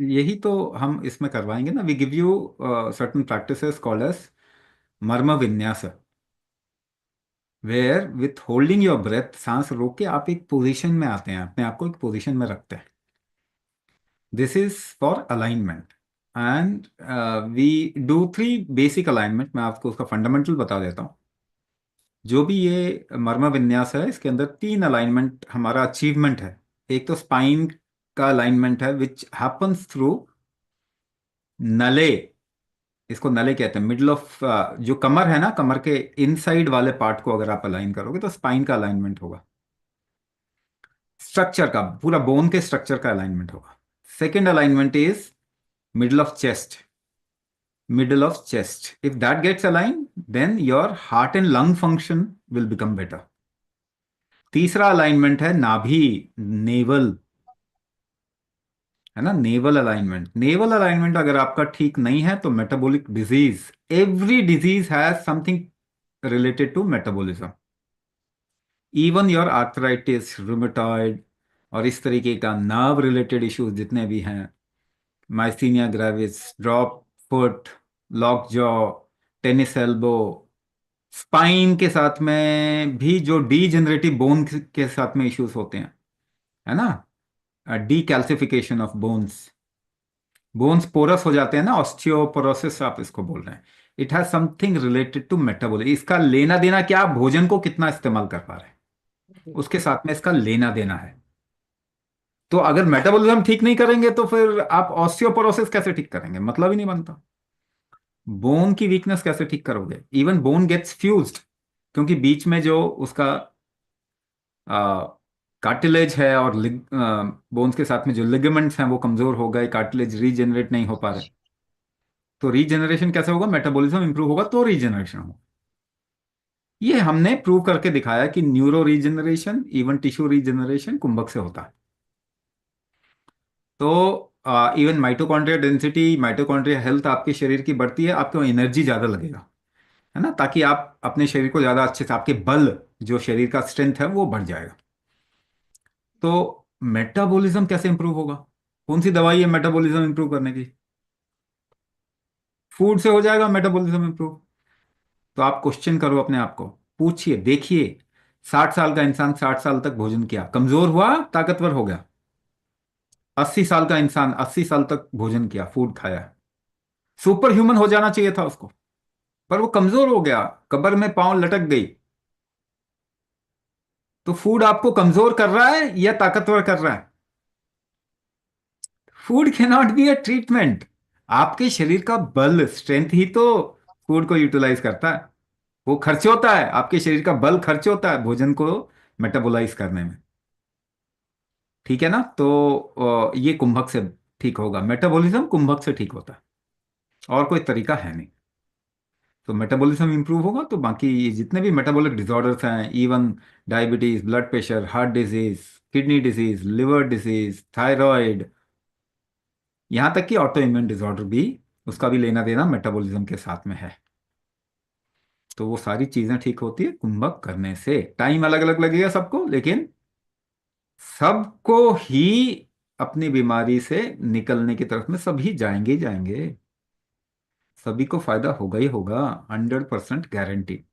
यही तो हम इसमें करवाएंगे ना। We give you certain practices called as marma vinyasa, where with holding your breath, सांस रोक के आप एक पोजीशन में आते हैं, अपने आप को एक पोजीशन में रखते हैं। This is for alignment. And we do three basic alignment. मैं आपको उसका फंडामेंटल बता देता हूँ। जो भी ये मर्म विन्यास है, इसके अंदर तीन अलाइनमेंट हमारा अचीवमेंट है। एक तो स्पाइन का अलाइनमेंट है, विच हैपन्स थ्रू नले। इसको नले कहते हैं, मिडल ऑफ जो कमर है ना, कमर के इनसाइड वाले पार्ट को अगर आप अलाइन करोगे तो स्पाइन का अलाइनमेंट होगा। स्ट्रक्चर का, पूरा बोन के स्ट्रक्चर का अलाइनमेंट होगा। Second alignment is middle of chest. Middle of chest, if that gets align, then your heart and lung function will become better. तीसरा अलाइनमेंट है नाभि, नेवल, है ना, नेवल अलाइनमेंट। नेवल अलाइनमेंट अगर आपका ठीक नहीं है तो metabolic disease, every disease has something related to metabolism. Even your arthritis, rheumatoid और इस तरीके का नर्व रिलेटेड इश्यूज जितने भी हैं, myasthenia gravis, drop foot, lock jaw, tennis elbow, spine के साथ में भी जो डीजेनरेटिव बोन के साथ में इश्यूज होते हैं, है ना, decalcification of bones, bones porous हो जाते हैं ना, ऑस्टियोपोरोसिस आप इसको बोल रहे हैं। It has something related to metabolism. इसका लेना देना क्या, आप भोजन को कितना इस्तेमाल कर पा रहे हैं, उसके साथ में इसका लेना देना है। तो अगर मेटाबॉलिज्म ठीक नहीं करेंगे तो फिर आप ऑस्टियोपोरोसिस कैसे ठीक करेंगे, मतलब ही नहीं बनता। बोन की वीकनेस कैसे ठीक करोगे, इवन बोन गेट्स फ्यूज्ड, क्योंकि बीच में जो उसका कार्टिलेज है और बोन्स के साथ में जो लिगामेंट्स हैं वो कमजोर हो गए, कार्टिलेज रीजनरेट नहीं हो पा रहे। तो रीजनरेशन कैसे होगा, मेटाबॉलिज्म इंप्रूव होगा तो रीजनरेशन होगा। ये हमने प्रूव करके दिखाया कि neuro regeneration, even tissue regeneration कुंभक से होता है। तो even mitochondria density, mitochondria health आपके शरीर की बढ़ती है, आपको एनर्जी ज्यादा लगेगा, है ना, ताकि आप अपने शरीर को ज्यादा अच्छे से, आपके बल, जो शरीर का स्ट्रेंथ है वो बढ़ जाएगा। तो मेटाबॉलिज्म कैसे इंप्रूव होगा, कौन सी दवाई है मेटाबॉलिज्म इंप्रूव करने की, फूड से हो जाएगा मेटाबॉलिज्म इंप्रूव। तो आप क्वेश्चन करो अपने आप को, पूछिए, देखिए, 60 साल का इंसान 60 साल तक भोजन किया, कमजोर हुआ, ताकतवर हो गया। 80 साल का इंसान 80 साल तक भोजन किया, फूड खाया, सुपर ह्यूमन हो जाना चाहिए था उसको, पर वो कमजोर हो गया, कब्र में पांव लटक गई। तो फूड आपको कमजोर कर रहा है या ताकतवर कर रहा है? Food can not be a treatment. आपके शरीर का बल, स्ट्रेंथ ही तो फूड को यूटिलाइज करता है। वो खर्च होता है, आपके शरीर का बल खर्च होता है भोजन को मेटाबोलाइज करने में। ठीक है ना। तो ये कुंभक से ठीक होगा, मेटाबॉलिज्म कुंभक से ठीक होता है, और कोई तरीका है नहीं। तो मेटाबॉलिज्म इंप्रूव होगा तो बाकी ये जितने भी मेटाबॉलिक डिसऑर्डर्स हैं, even diabetes, blood pressure, heart disease, kidney disease, liver disease, thyroid, यहां तक कि ऑटो इम्यून डिसऑर्डर भी, उसका भी लेना देना मेटाबॉलिज्म के साथ में है। तो वो सारी चीजें ठीक होती है कुंभक करने से। टाइम अलग अलग लगेगा सबको, लेकिन सबको ही अपनी बीमारी से निकलने की तरफ में सभी जाएंगे ही जाएंगे। सभी को फायदा होगा ही होगा, 100% गारंटी।